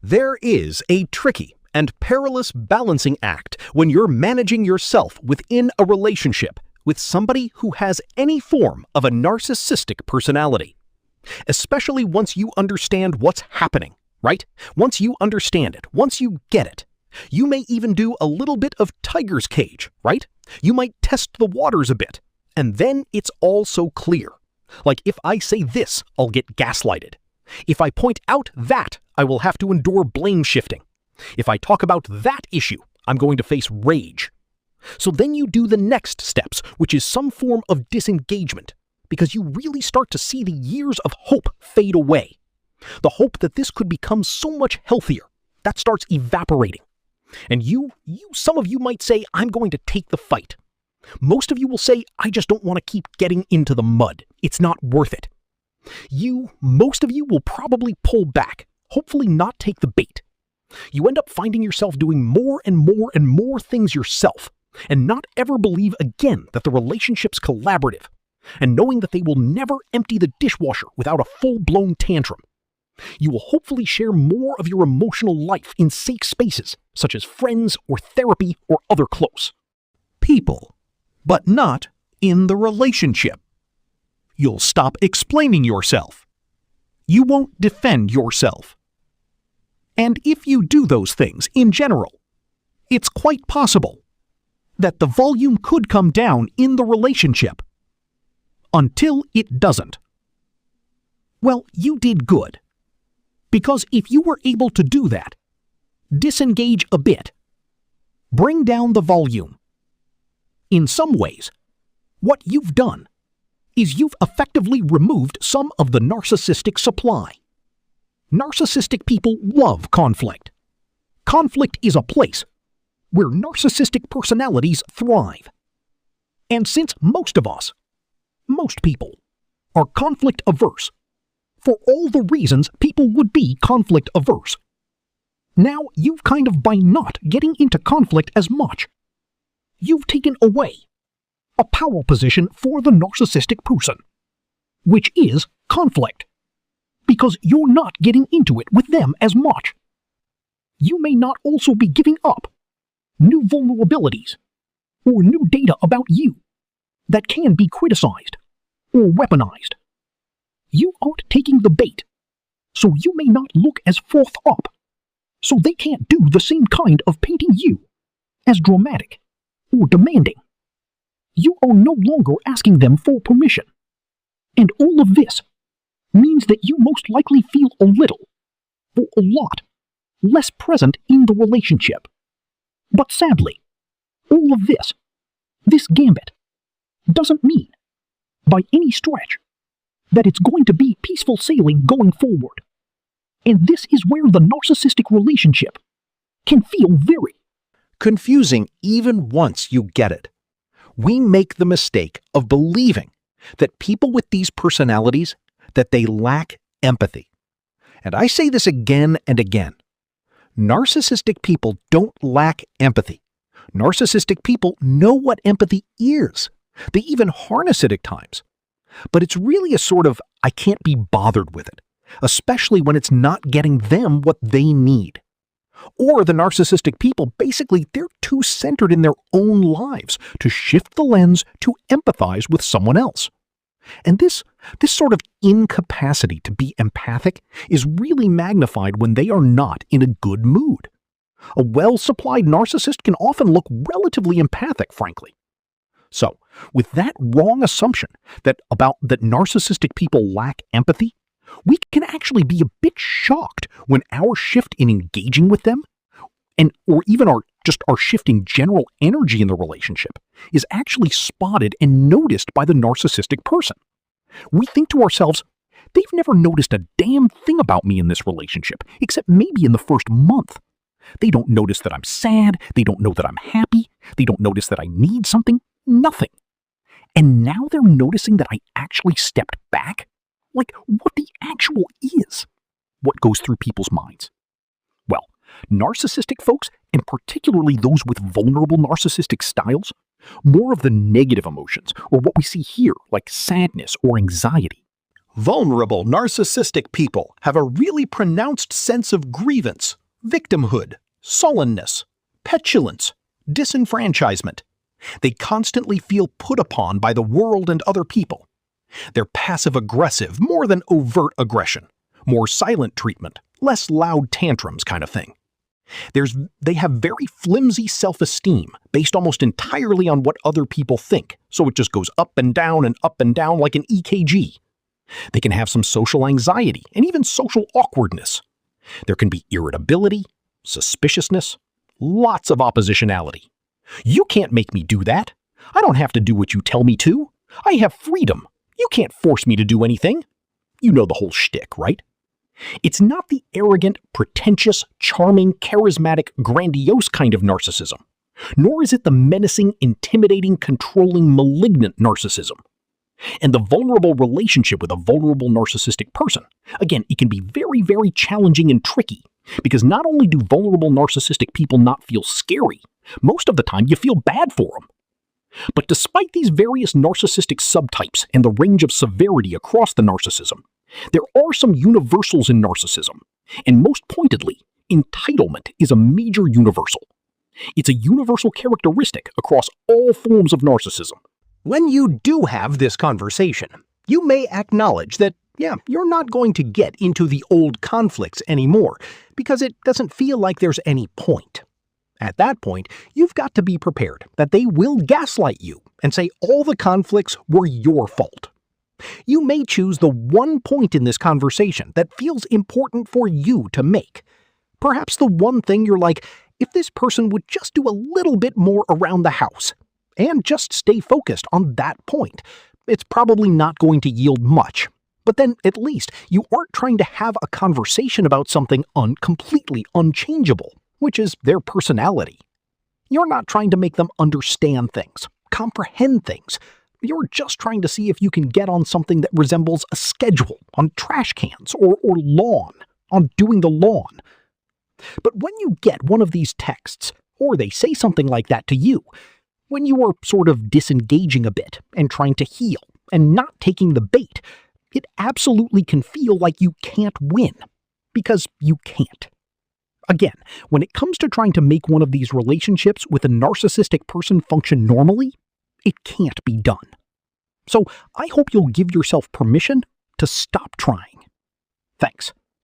There is a tricky and perilous balancing act when you're managing yourself within a relationship with somebody who has any form of a narcissistic personality. Especially once you understand what's happening, right? Once you understand it, once you get it. You may even do a little bit of tiger's cage, right? You might test the waters a bit, and then it's all so clear. Like if I say this, I'll get gaslighted. If I point out that, I will have to endure blame shifting. If I talk about that issue, I'm going to face rage. So then you do the next steps, which is some form of disengagement, because you really start to see the years of hope fade away. The hope that this could become so much healthier, that starts evaporating. And some of you might say, I'm going to take the fight. Most of you will say, I just don't want to keep getting into the mud. It's not worth it. Most of you will probably pull back, hopefully not take the bait. You end up finding yourself doing more and more and more things yourself, and not ever believe again that the relationship's collaborative, and knowing that they will never empty the dishwasher without a full-blown tantrum. You will hopefully share more of your emotional life in safe spaces, such as friends or therapy or other close people, but not in the relationship. You'll stop explaining yourself. You won't defend yourself. And if you do those things in general, it's quite possible that the volume could come down in the relationship until it doesn't. Well, you did good. Because if you were able to do that, disengage a bit, bring down the volume. In some ways, what you've done is you've effectively removed some of the narcissistic supply. Narcissistic people love conflict. Conflict is a place where narcissistic personalities thrive. And since most people, are conflict averse, for all the reasons people would be conflict averse, now you've kind of, by not getting into conflict as much, you've taken away a power position for the narcissistic person, which is conflict, because you're not getting into it with them as much. You may not also be giving up new vulnerabilities or new data about you that can be criticized or weaponized. You aren't taking the bait, so you may not look as forth up, so they can't do the same kind of painting you as dramatic or demanding. You are no longer asking them for permission. And all of this means that you most likely feel a little, or a lot, less present in the relationship. But sadly, all of this gambit, doesn't mean, by any stretch, that it's going to be peaceful sailing going forward. And this is where the narcissistic relationship can feel very confusing even once you get it. We make the mistake of believing that people with these personalities, that they lack empathy. And I say this again and again. Narcissistic people don't lack empathy. Narcissistic people know what empathy is. They even harness it at times. But it's really a sort of, I can't be bothered with it, especially when it's not getting them what they need. Or the narcissistic people, basically, they're too centered in their own lives to shift the lens to empathize with someone else. And this sort of incapacity to be empathic is really magnified when they are not in a good mood. A well-supplied narcissist can often look relatively empathic, frankly. So, with that wrong assumption that narcissistic people lack empathy, we can actually be a bit shocked when our shift in engaging with them, or even our shifting general energy in the relationship, is actually spotted and noticed by the narcissistic person. We think to ourselves, they've never noticed a damn thing about me in this relationship, except maybe in the first month. They don't notice that I'm sad, they don't know that I'm happy, they don't notice that I need something, nothing. And now they're noticing that I actually stepped back? Like, what the actual is? What goes through people's minds? Well, narcissistic folks, and particularly those with vulnerable narcissistic styles, more of the negative emotions, or what we see here, like sadness or anxiety, Vulnerable narcissistic people have a really pronounced sense of grievance, victimhood, sullenness, petulance, disenfranchisement. They constantly feel put upon by the world and other people. They're passive-aggressive more than overt aggression, more silent treatment, less loud tantrums kind of thing. They have very flimsy self-esteem based almost entirely on what other people think, so it just goes up and down like an EKG. They can have some social anxiety and even social awkwardness. There can be irritability, suspiciousness, lots of oppositionality. You can't make me do that. I don't have to do what you tell me to. I have freedom. You can't force me to do anything. You know the whole shtick, right? It's not the arrogant, pretentious, charming, charismatic, grandiose kind of narcissism, nor is it the menacing, intimidating, controlling, malignant narcissism. And the vulnerable relationship with a vulnerable narcissistic person, again, it can be very, very challenging and tricky, because not only do vulnerable narcissistic people not feel scary, most of the time you feel bad for them. But despite these various narcissistic subtypes and the range of severity across the narcissism, there are some universals in narcissism, and most pointedly, entitlement is a major universal. It's a universal characteristic across all forms of narcissism. When you do have this conversation, you may acknowledge that, you're not going to get into the old conflicts anymore, because it doesn't feel like there's any point. At that point, you've got to be prepared that they will gaslight you and say all the conflicts were your fault. You may choose the one point in this conversation that feels important for you to make. Perhaps the one thing you're like, if this person would just do a little bit more around the house, and just stay focused on that point, it's probably not going to yield much. But then, at least, you aren't trying to have a conversation about something completely unchangeable, which is their personality. You're not trying to make them understand things, comprehend things. You're just trying to see if you can get on something that resembles a schedule on trash cans or lawn, on doing the lawn. But when you get one of these texts, or they say something like that to you, when you are sort of disengaging a bit and trying to heal and not taking the bait, it absolutely can feel like you can't win, because you can't. Again, when it comes to trying to make one of these relationships with a narcissistic person function normally, it can't be done. So I hope you'll give yourself permission to stop trying. Thanks.